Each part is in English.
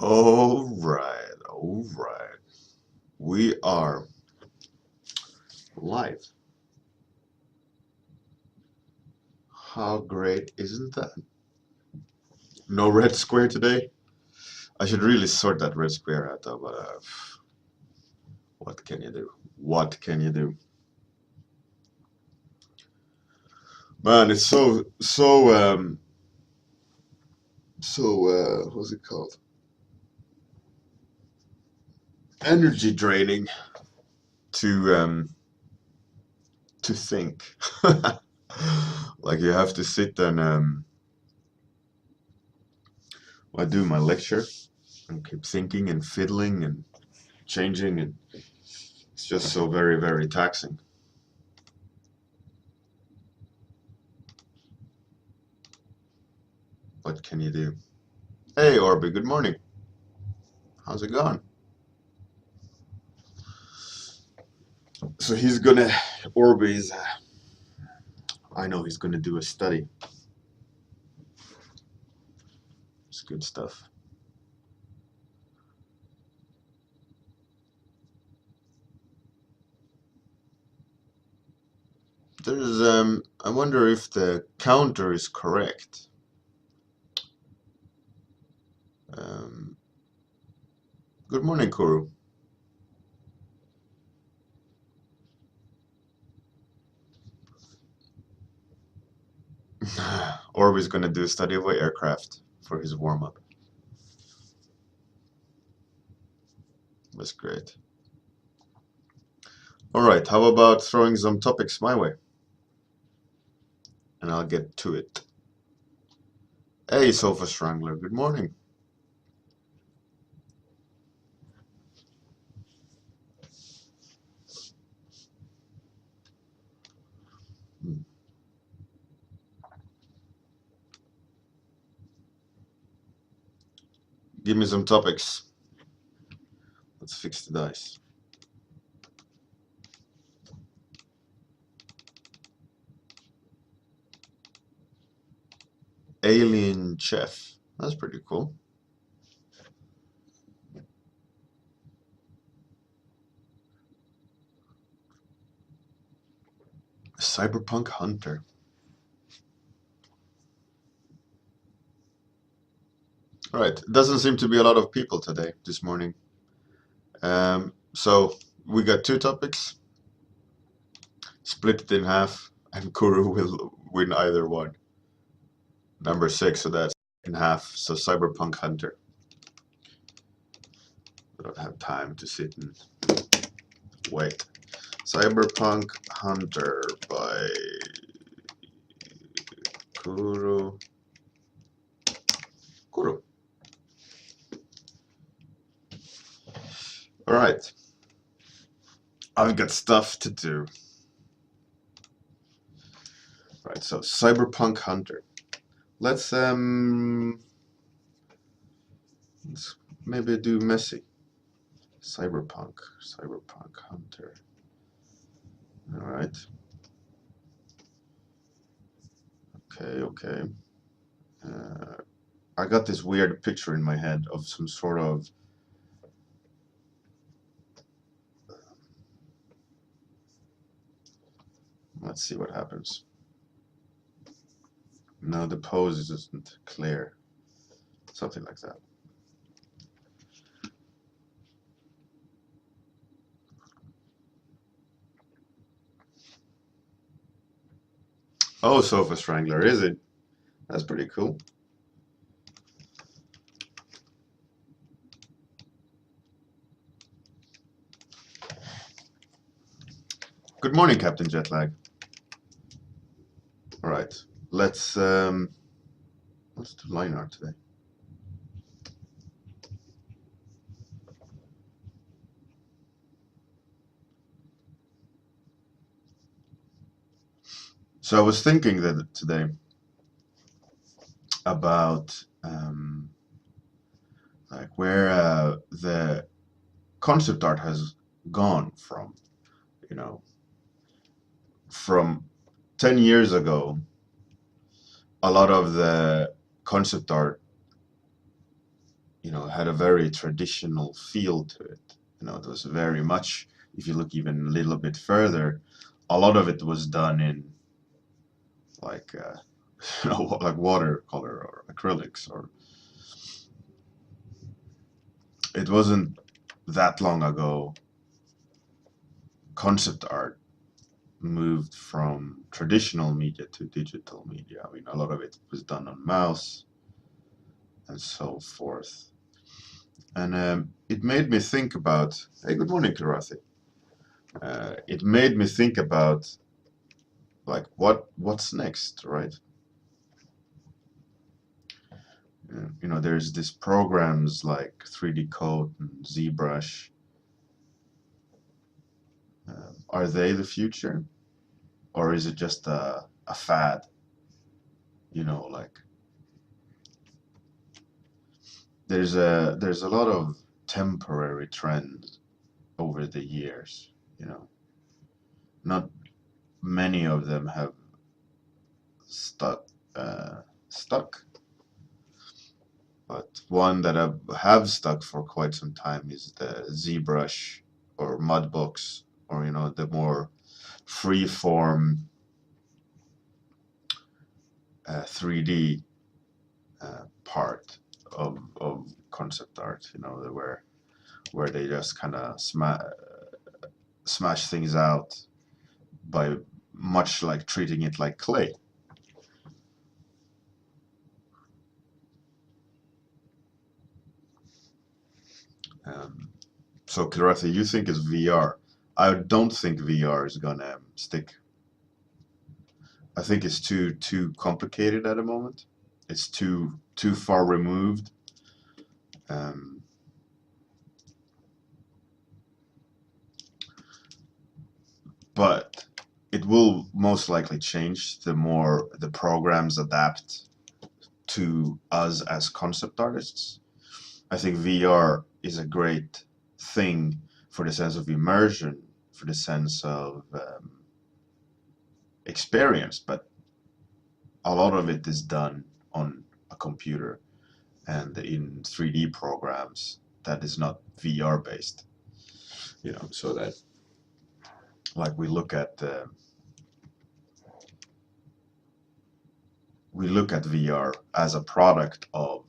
All right. We are live. How great isn't that? No red square today? I should really sort that red square out though, but what can you do? What can you do? Man, it's what's it called? Energy draining to think. Like you have to sit and I do my lecture and keep thinking and fiddling and changing, and it's just so very, very taxing. What can you do? Hey, Orby, good morning. How's it going? So Orby's, I know he's gonna do a study. It's good stuff. I wonder if the counter is correct. Good morning, Kuru. Orby's gonna do a study of aircraft for his warm-up. That's great. All right, how about throwing some topics my way? And I'll get to it. Hey, Sofa Strangler, good morning. Give me some topics. Let's fix the dice. Alien Chef. That's pretty cool. Cyberpunk Hunter. All right. Doesn't seem to be a lot of people today, this morning. So we got two topics. Split it in half, and Kuru will win either one. Number 6, so that's in half. So Cyberpunk Hunter. I don't have time to sit and wait. Cyberpunk Hunter by Kuru. All right. I've got stuff to do. Right, so Cyberpunk Hunter. Let's maybe do messy. Cyberpunk Hunter. All right. Okay. I got this weird picture in my head of some sort of let's see what happens. No, the pose isn't clear. Something like that. Oh, Sofa Strangler, is it? That's pretty cool. Good morning, Captain Jetlag. All right, let's do line art today. So I was thinking that today about like where the concept art has gone from, from 10 years ago. A lot of the concept art had a very traditional feel to it. It was very much, if you look even a little bit further, a lot of it was done in like like watercolor or acrylics, or it wasn't that long ago concept art moved from traditional media to digital media. I mean, a lot of it was done on mouse and so forth. And it made me think about, hey, good morning, Karathi. It made me think about like what's next, right? There's these programs like 3D Code and ZBrush. Are they the future, or is it just a fad? Like there's a lot of temporary trends over the years. Not many of them have stuck. Stuck. But one that have stuck for quite some time is the ZBrush or Mudbox, or the more free-form 3D part of concept art. Where they just kind of smash things out by much like treating it like clay. So Karathi, you think it's VR? I don't think VR is gonna stick. I think it's too complicated at the moment. It's too far removed. But it will most likely change the more the programs adapt to us as concept artists. I think VR is a great thing for the sense of immersion, for the sense of experience, but a lot of it is done on a computer and in 3D programs that is not VR based. So that like we look at VR as a product of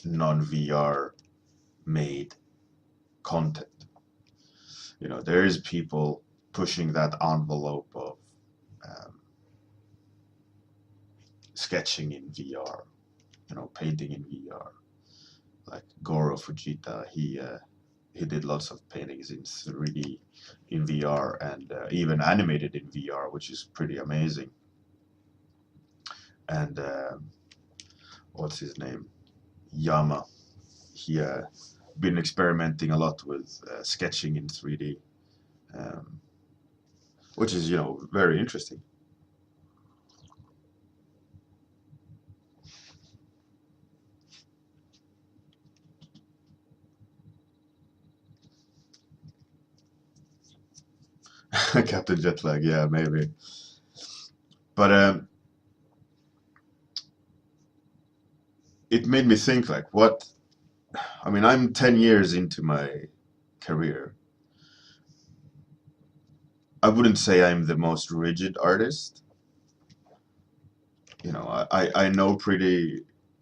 non-VR made content. There is people pushing that envelope of sketching in VR, painting in VR. Like Goro Fujita, he did lots of paintings in 3D in VR, and even animated in VR, which is pretty amazing. And what's his name? Yama. He been experimenting a lot with sketching in 3D, which is very interesting. Captain Jetlag, yeah, maybe. But it made me think, like, what? I mean, I'm 10 years into my career. I wouldn't say I'm the most rigid artist. I know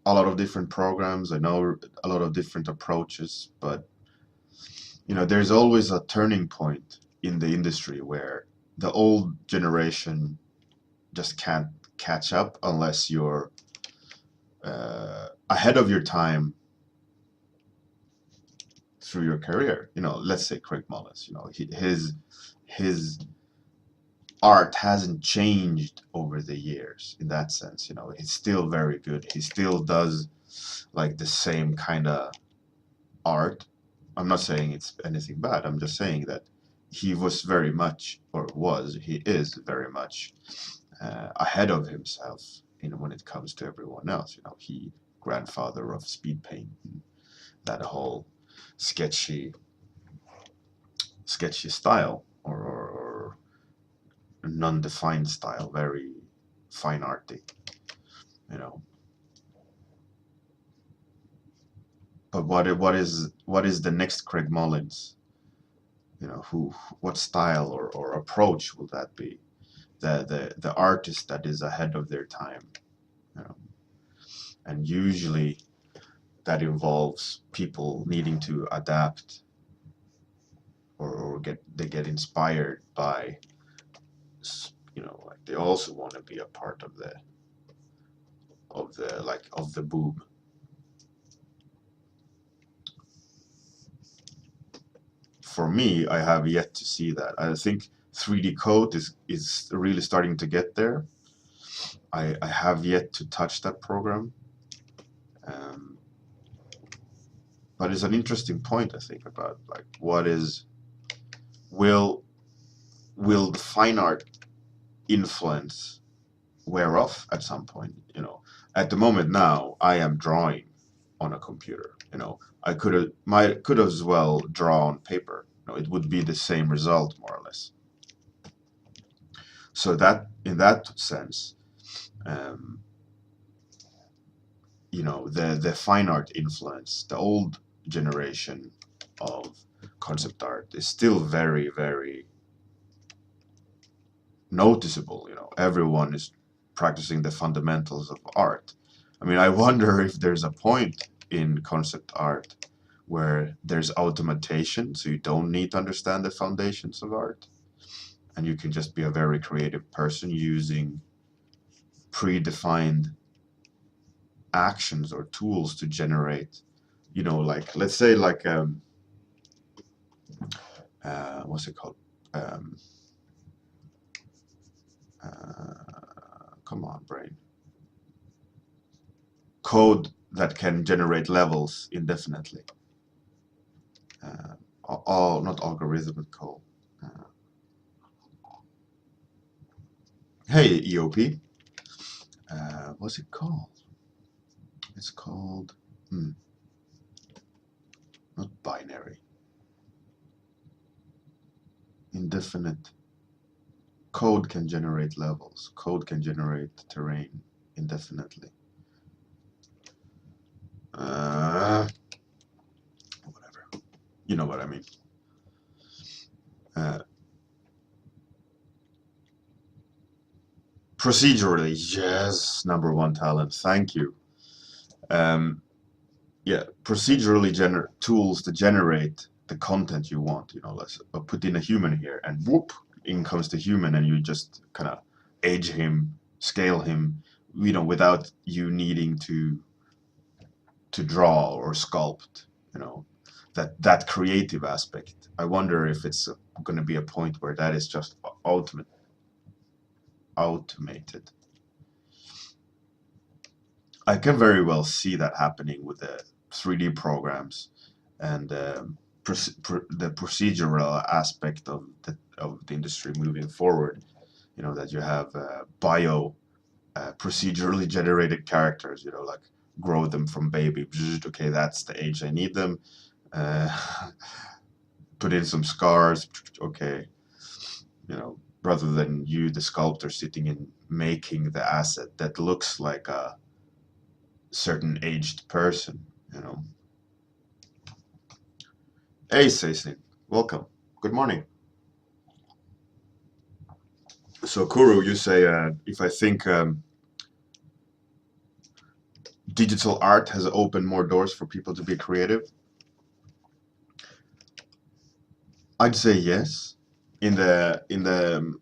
a lot of different programs. I know a lot of different approaches, but there's always a turning point in the industry where the old generation just can't catch up unless you're ahead of your time through your career. Let's say Craig Mullis. His art hasn't changed over the years in that sense. He's still very good. He still does like the same kind of art. I'm not saying it's anything bad. I'm just saying that he was very much, he is very much ahead of himself, when it comes to everyone else. He grandfather of speed paint, that whole sketchy style, or non-defined style, very fine arty. But what is the next Craig Mullins? You know, what style or approach will that be? The artist that is ahead of their time, you know. And usually that involves people needing to adapt or get inspired by, you know, like they also want to be a part of the boom. For me, I have yet to see that. I think 3D code is really starting to get there. I have yet to touch that program. Um, but it's an interesting point, I think, about like will the fine art influence wear off at some point? You know, at the moment now, I am drawing on a computer. You know, I could as well draw on paper. You know, it would be the same result more or less. So that in that sense, um, you know, the fine art influence, the old generation of concept art is still very, very noticeable. You know, everyone is practicing the fundamentals of art. I mean, I wonder if there's a point in concept art where there's automation, so you don't need to understand the foundations of art, and you can just be a very creative person using predefined actions or tools to generate, you know, like let's say like what's it called? Um, Come on, brain. Code that can generate levels indefinitely. Not algorithmic code. Uh, hey, EOP. What's it called? It's called not binary. Indefinite. Code can generate levels. Code can generate terrain indefinitely. Whatever. You know what I mean. Procedurally, yes, number one talent. Thank you. Yeah, procedurally tools to generate the content you want. You know, let's put in a human here, and whoop, in comes the human, and you just kind of age him, scale him, you know, without you needing to draw or sculpt. You know, that creative aspect. I wonder if it's going to be a point where that is just automated. I can very well see that happening with the 3D programs and the procedural aspect of the industry moving forward. You know, that you have procedurally generated characters. You know, like grow them from baby. Okay, that's the age I need them. Uh, put in some scars. Okay, you know, rather than you, the sculptor, sitting and making the asset that looks like a certain aged person, you know. Hey, Cecily, welcome. Good morning. So, Kuru, you say if I think digital art has opened more doors for people to be creative, I'd say yes. In the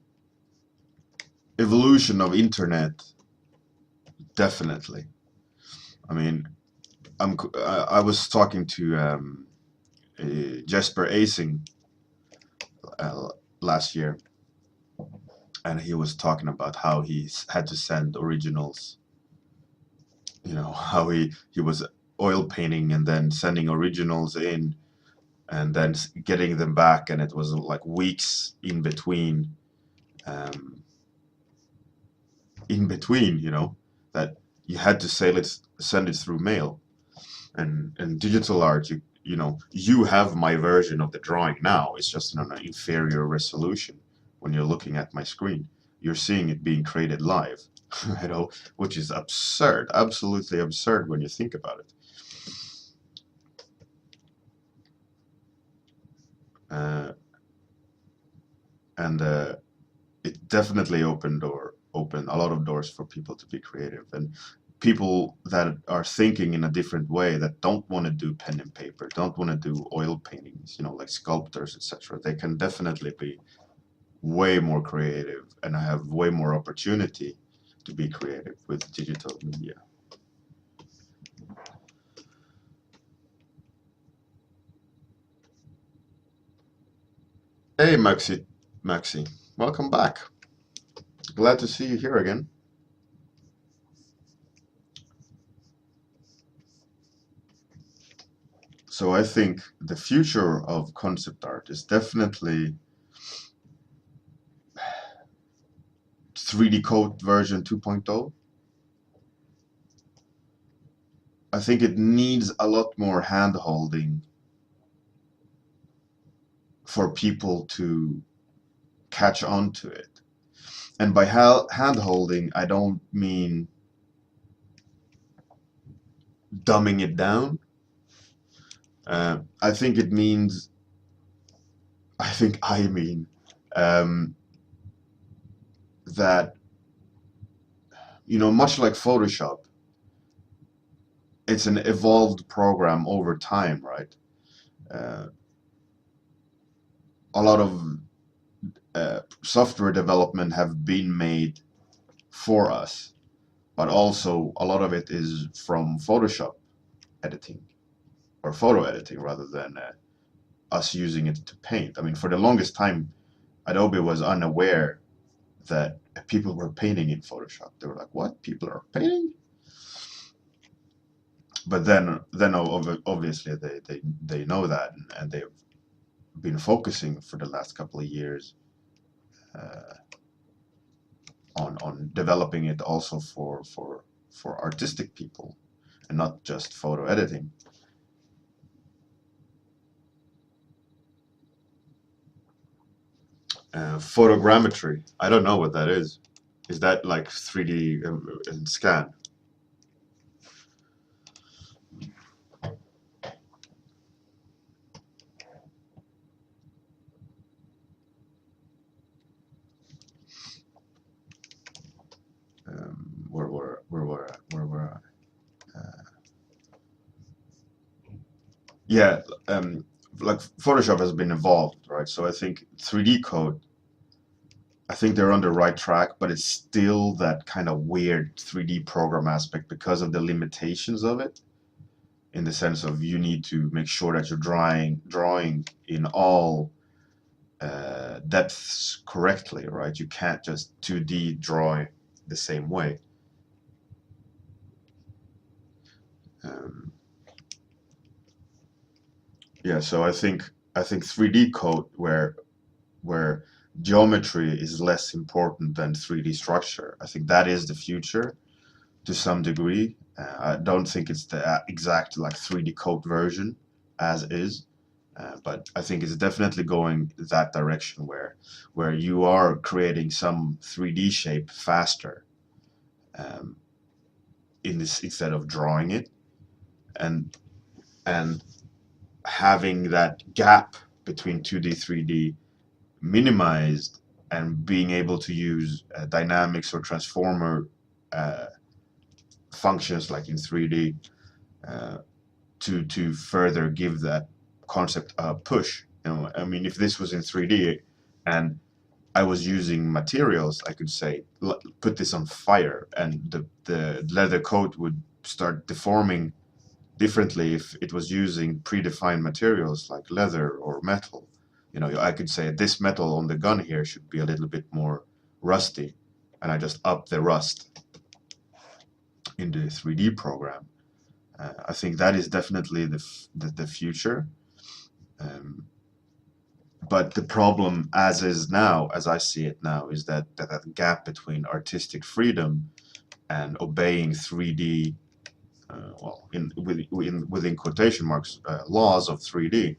evolution of internet, definitely. I mean, I was talking to Jesper Acing last year, and he was talking about how he's had to send originals. You know, how he was oil painting and then sending originals in and then getting them back, and it was like weeks in between, you know, that you had to send it through mail. And digital art, you know, you have my version of the drawing now. It's just in an inferior resolution. When you're looking at my screen, you're seeing it being created live. You know, which is absurd, absolutely absurd when you think about it. uh, and it definitely opened a lot of doors for people to be creative, and people that are thinking in a different way, that don't want to do pen and paper, don't want to do oil paintings, like sculptors, etc. They can definitely be way more creative and have way more opportunity to be creative with digital media. Hey, Maxi, welcome back. Glad to see you here again. So I think the future of concept art is definitely 3D Code version 2.0. I think it needs a lot more hand holding for people to catch on to it. And by hand holding, I don't mean dumbing it down. I think it means, I mean um, that, much like Photoshop, it's an evolved program over time, right? Uh, a lot of software development have been made for us, but also a lot of it is from Photoshop editing, or photo editing, rather than us using it to paint. I mean, for the longest time, Adobe was unaware that people were painting in Photoshop. They were like, "What? People are painting?" But then obviously they know that, and they've been focusing for the last couple of years uh, on developing it also for artistic people, and not just photo editing. Photogrammetry. I don't know what that is. Is that like 3D scan? Where were yeah, like Photoshop has been evolved, right? So I think 3D code, I think they're on the right track, but it's still that kind of weird 3D program aspect because of the limitations of it, in the sense of you need to make sure that you're drawing in all depths correctly, right? You can't just 2D draw the same way. Um, yeah, so I think 3D code, where geometry is less important than 3D structure, I think that is the future to some degree. I don't think it's the exact like 3D code version as is, but I think it's definitely going that direction, where you are creating some 3D shape faster, um, in this, instead of drawing it, and and having that gap between 2D 3D minimized, and being able to use dynamics or transformer uh, functions like in 3D, uh, to further give that concept a push. I mean, if this was in 3D and I was using materials, I could say, put this on fire, and the leather coat would start deforming differently if it was using predefined materials like leather or metal. I could say this metal on the gun here should be a little bit more rusty, and I just up the rust in the 3D program. I think that is definitely the future. Um, but the problem, as is now, as I see it now, is that gap between artistic freedom and obeying 3D, well, within quotation marks, laws of 3D.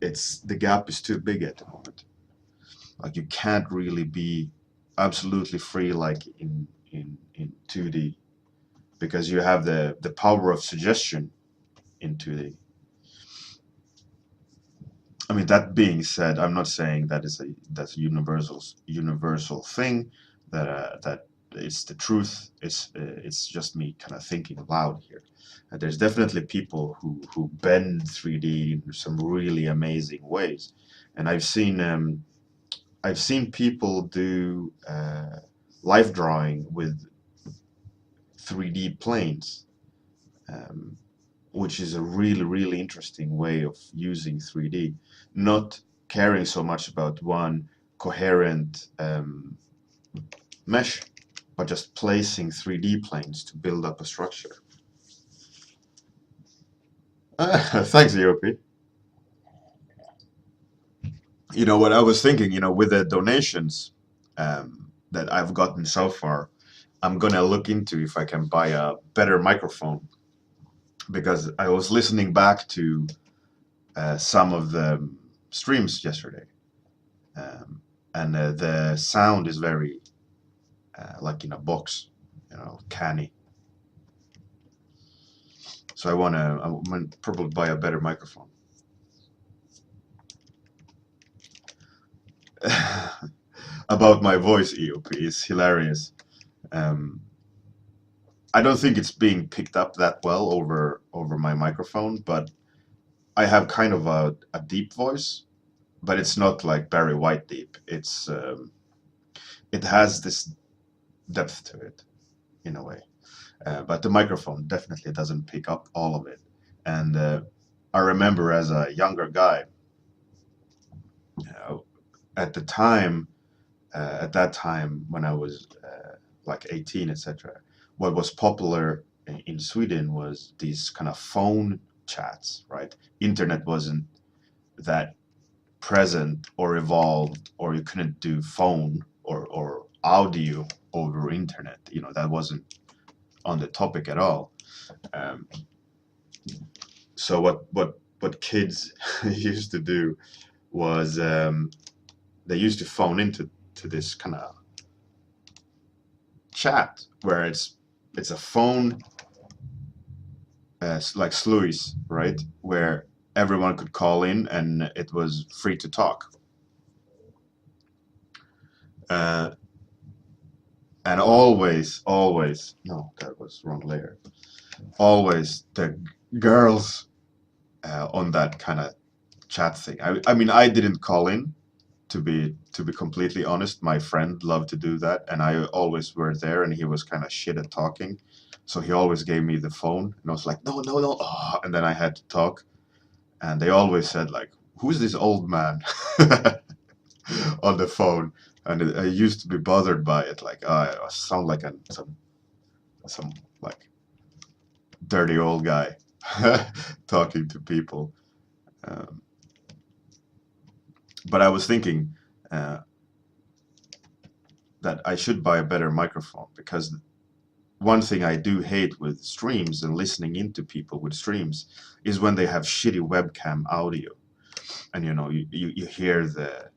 It's the gap is too big at the moment. Like, you can't really be absolutely free like in 2D, because you have the power of suggestion in 2D. I mean, that being said, I'm not saying that's a universal thing that it's the truth. It's just me kind of thinking aloud here. There's definitely people who bend 3D in some really amazing ways, and I've seen people do life drawing with 3D planes, um, which is a really interesting way of using 3D, not caring so much about one coherent mesh, but just placing 3D planes to build up a structure. Thanks, EOP. You know what I was thinking, with the donations that I've gotten so far, I'm gonna look into if I can buy a better microphone, because I was listening back to some of the streams yesterday, um, and the sound is very like in a box, canny. So I'm gonna probably buy a better microphone. About my voice, EOP is hilarious. Um, I don't think it's being picked up that well over my microphone, but I have kind of a deep voice, but it's not like Barry White deep. It has this depth to it in a way. But the microphone definitely doesn't pick up all of it. And I remember as a younger guy, uh, at the time, at that time when I was like 18, etc., what was popular in Sweden was these kind of phone chats, right? Internet wasn't that present or evolved, or you couldn't do phone or audio over internet. That wasn't on the topic at all. Um, so what kids used to do was they used to phone into this kind of chat where it's a phone like sluice, right? Where everyone could call in and it was free to talk. Uh, and always, no, that was wrong layer. Always the girls on that kind of chat thing. I mean, I didn't call in, to be completely honest. My friend loved to do that, and I always were there, and he was kind of shit at talking, so he always gave me the phone, and I was like, no, no, no, oh, and then I had to talk, and they always said like, who's this old man on the phone, and I used to be bothered by it, like I sound like some like dirty old guy talking to people. Um, but I was thinking uh, that I should buy a better microphone, because one thing I do hate with streams and listening into people with streams is when they have shitty webcam audio, and you hear the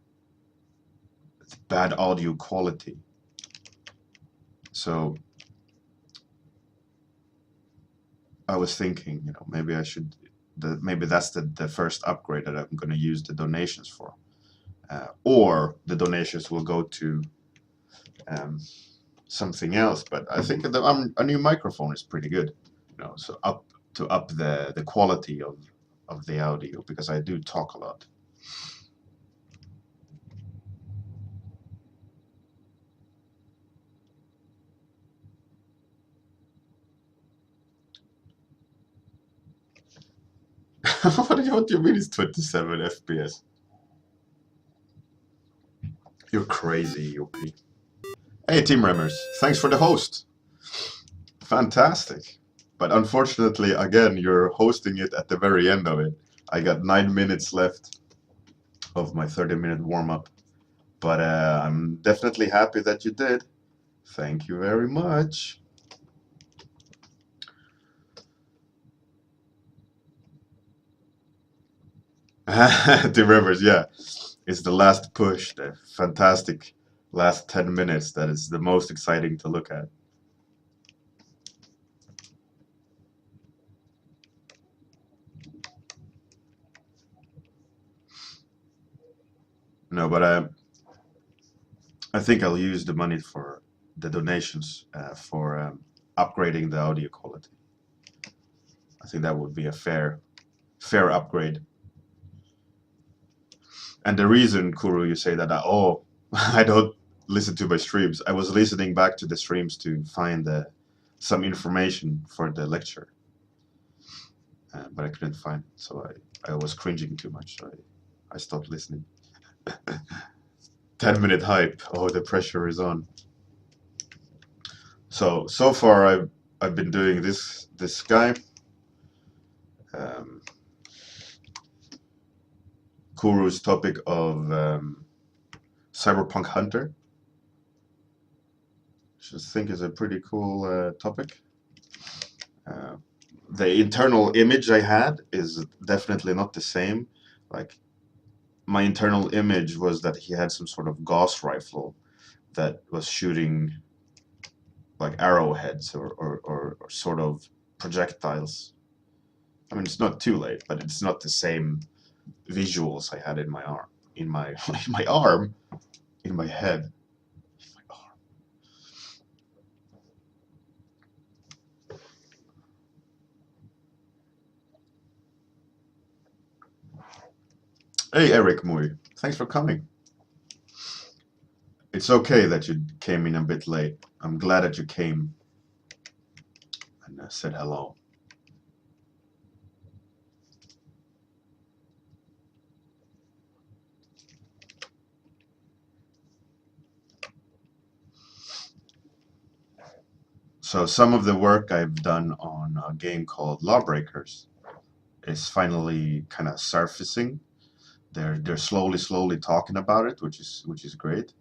bad audio quality. So I was thinking, maybe I should, maybe that's the first upgrade that I'm going to use the donations for, or the donations will go to um, something else. But I think a new microphone is pretty good, so up the quality of the audio, because I do talk a lot. What do you mean it's 27 FPS? You're crazy, OP. Hey, Team Remmers, thanks for the host. Fantastic. But unfortunately, again, you're hosting it at the very end of it. I got 9 minutes left of my 30-minute warm-up. But I'm definitely happy that you did. Thank you very much. The Rivers, yeah. It's the last push, the fantastic last 10 minutes that is the most exciting to look at. No, but I think I'll use the money for the donations for upgrading the audio quality. I think that would be a fair upgrade. And the reason, Kuru, you say that I don't listen to my streams. I was listening back to the streams to find some information for the lecture, but I couldn't find it, so I was cringing too much, so I stopped listening. 10-minute hype. Oh, the pressure is on. So far I've been doing this guy. Kuru's topic of Cyberpunk Hunter, which I think is a pretty cool topic. The internal image I had is definitely not the same. Like, my internal image was that he had some sort of Gauss rifle that was shooting like arrowheads or sort of projectiles. I mean, it's not too late, but it's not the same visuals I had in my arm, in my arm, in my head. Hey, Eric Mui, thanks for coming. It's okay that you came in a bit late. I'm glad that you came and said hello. So some of the work I've done on a game called Lawbreakers is finally kind of surfacing. They're slowly talking about it, which is great.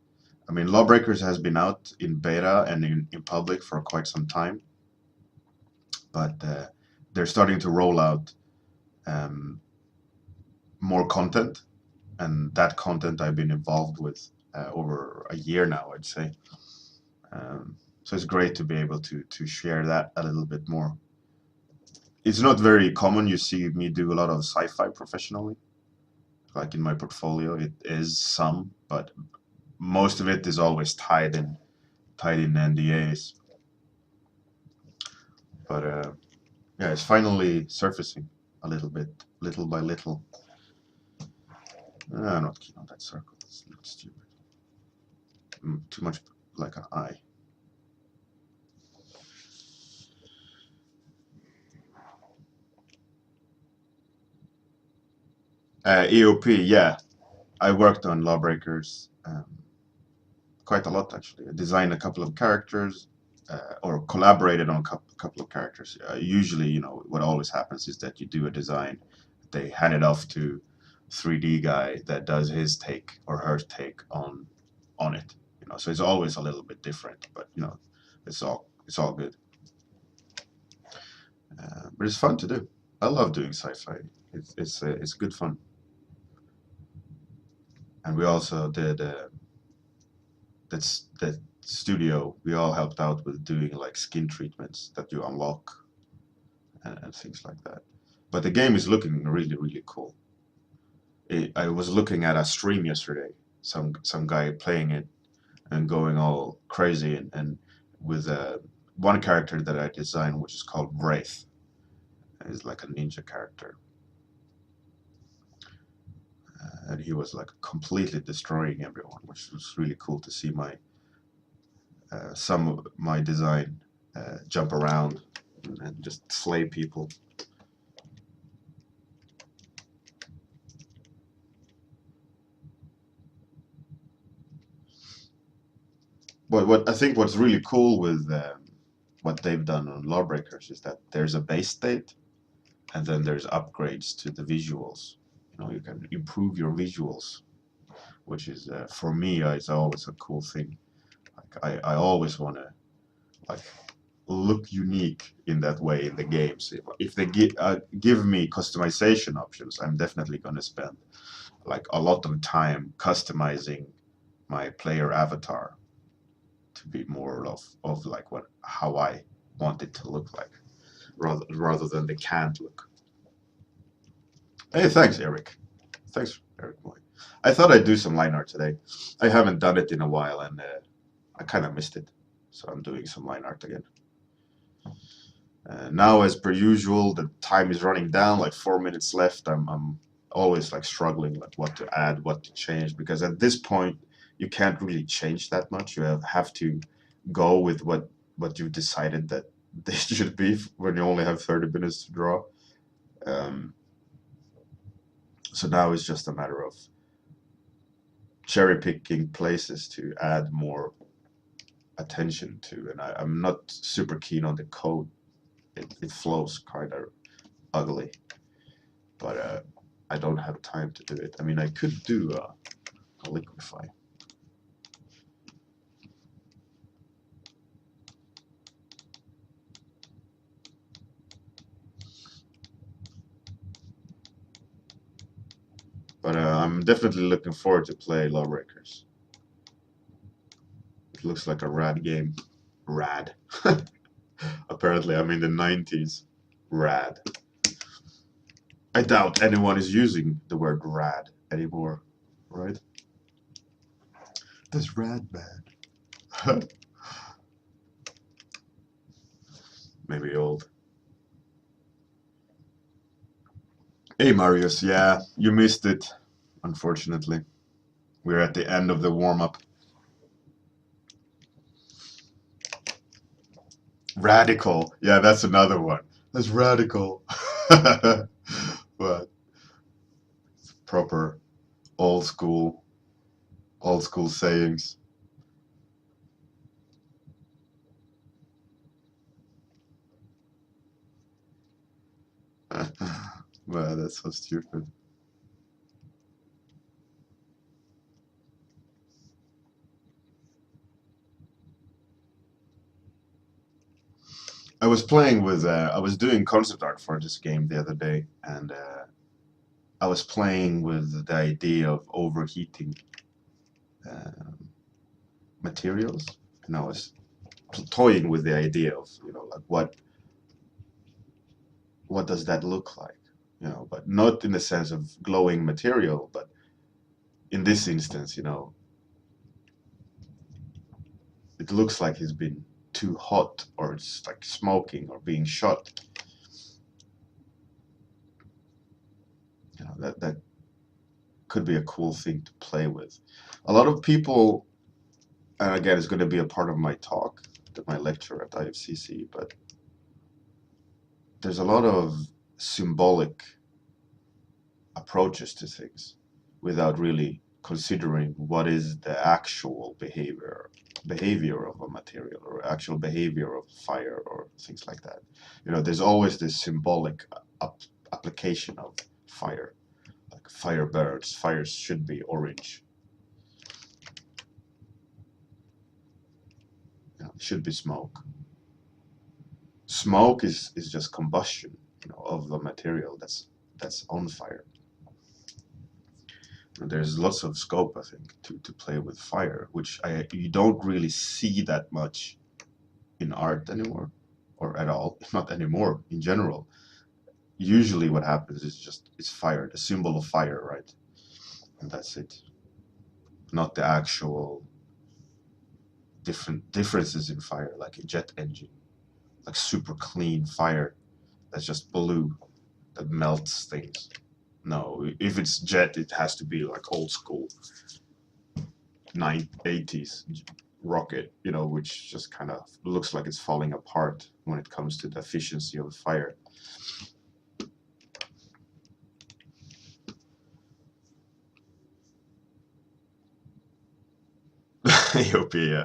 I mean, Lawbreakers has been out in beta and in public for quite some time, but they're starting to roll out more content, and that content I've been involved with over a year now, I'd say. So it's great to be able to share that a little bit more. It's not very common. You see me do a lot of sci-fi professionally, like in my portfolio. It is some, but most of it is always tied in NDAs. But yeah, it's finally surfacing a little bit, little by little. I'm not keen on that circle. It's stupid. Too much like an eye. EOP, yeah. I worked on Lawbreakers quite a lot, actually. I designed a couple of characters, or collaborated on a couple of characters. Usually, you know, what always happens is that you do a design, they hand it off to 3D guy that does his take or her take on it. You know, so it's always a little bit different, but you know, it's all good. But it's fun to do. I love doing sci-fi. It's good fun. And we also did that studio. We all helped out with doing like skin treatments that you unlock and things like that. But the game is looking really cool. I was looking at a stream yesterday. Some guy playing it and going all crazy and with one character that I designed, which is called Wraith. It's like a ninja character. And he was like completely destroying everyone, which was really cool to see some of my design jump around and just slay people. But what I think what's really cool with what they've done on Lawbreakers is that there's a base state, and then there's upgrades to the visuals. You know, you can improve your visuals, which is for me is always a cool thing. Like I always want to like look unique in that way in the games. If they give me customization options, I'm definitely going to spend like a lot of time customizing my player avatar to be more of like how I want it to look like, rather than the canned look. Hey, thanks, Eric. Thanks, Eric Boy. I thought I'd do some line art today. I haven't done it in a while, and I kind of missed it. So I'm doing some line art again. Now, as per usual, the time is running down, like 4 minutes left. I'm always like struggling, like what to add, what to change, because at this point you can't really change that much. You have to go with what you've decided that they should be when you only have 30 minutes to draw. Um, so now it's just a matter of cherry picking places to add more attention to, and I'm not super keen on the code. It flows kind of ugly, but I don't have time to do it. I mean, I could do a liquify. But I'm definitely looking forward to play Lawbreakers. It looks like a rad game. Rad. Apparently, I'm in the 90s. Rad. I doubt anyone is using the word rad anymore, right? That's rad, man. Maybe old. Hey, Marius. Yeah, you missed it, unfortunately. We're at the end of the warm-up. Radical. Yeah, that's another one. That's radical. But proper old school sayings. Wow, that's so stupid. I was playing with, I was doing concept art for this game the other day, and I was playing with the idea of overheating um, materials, and I was toying with the idea of, like what does that look like, but not in the sense of glowing material, but in this instance, it looks like he's been too hot, or it's like smoking or being shot. That could be a cool thing to play with. A lot of people, and again, it's going to be a part of my talk, my lecture at IFCC, but there's a lot of symbolic approaches to things without really considering what is the actual behavior of a material, or actual behavior of fire, or things like that. There's always this symbolic application of fire, like fire burns, fires should be orange, it should be smoke. Smoke is just combustion, of the material that's on fire. There's lots of scope, I think, to play with fire, which you don't really see that much in art anymore, or at all, not anymore in general. Usually what happens is just it's fire, the symbol of fire, right? And that's it. Not the actual differences in fire, like a jet engine, like super clean fire that's just blue, that melts things. No, if it's jet, it has to be like old school 80s rocket, which just kind of looks like it's falling apart when it comes to the efficiency of fire. yeah.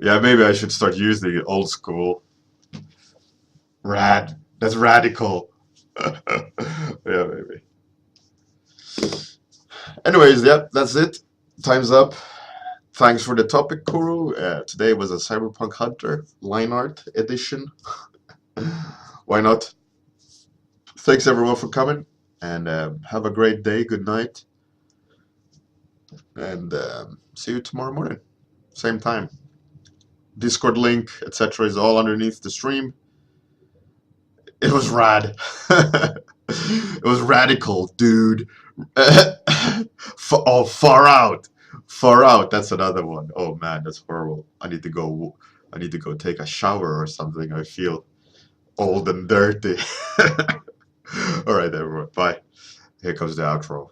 Yeah, maybe I should start using old school. Rad. That's radical. Yeah, maybe. Anyways, yeah, that's it. Time's up. Thanks for the topic, Kuru. Today was a Cyberpunk Hunter line art edition. Why not? Thanks everyone for coming, and have a great day. Good night, and see you tomorrow morning, same time. Discord link, etc., is all underneath the stream. It was rad. It was radical, dude. Far out. Far out. That's another one. Oh man, that's horrible. I need to go. I need to go take a shower or something. I feel old and dirty. All right, everyone. Bye. Here comes the outro.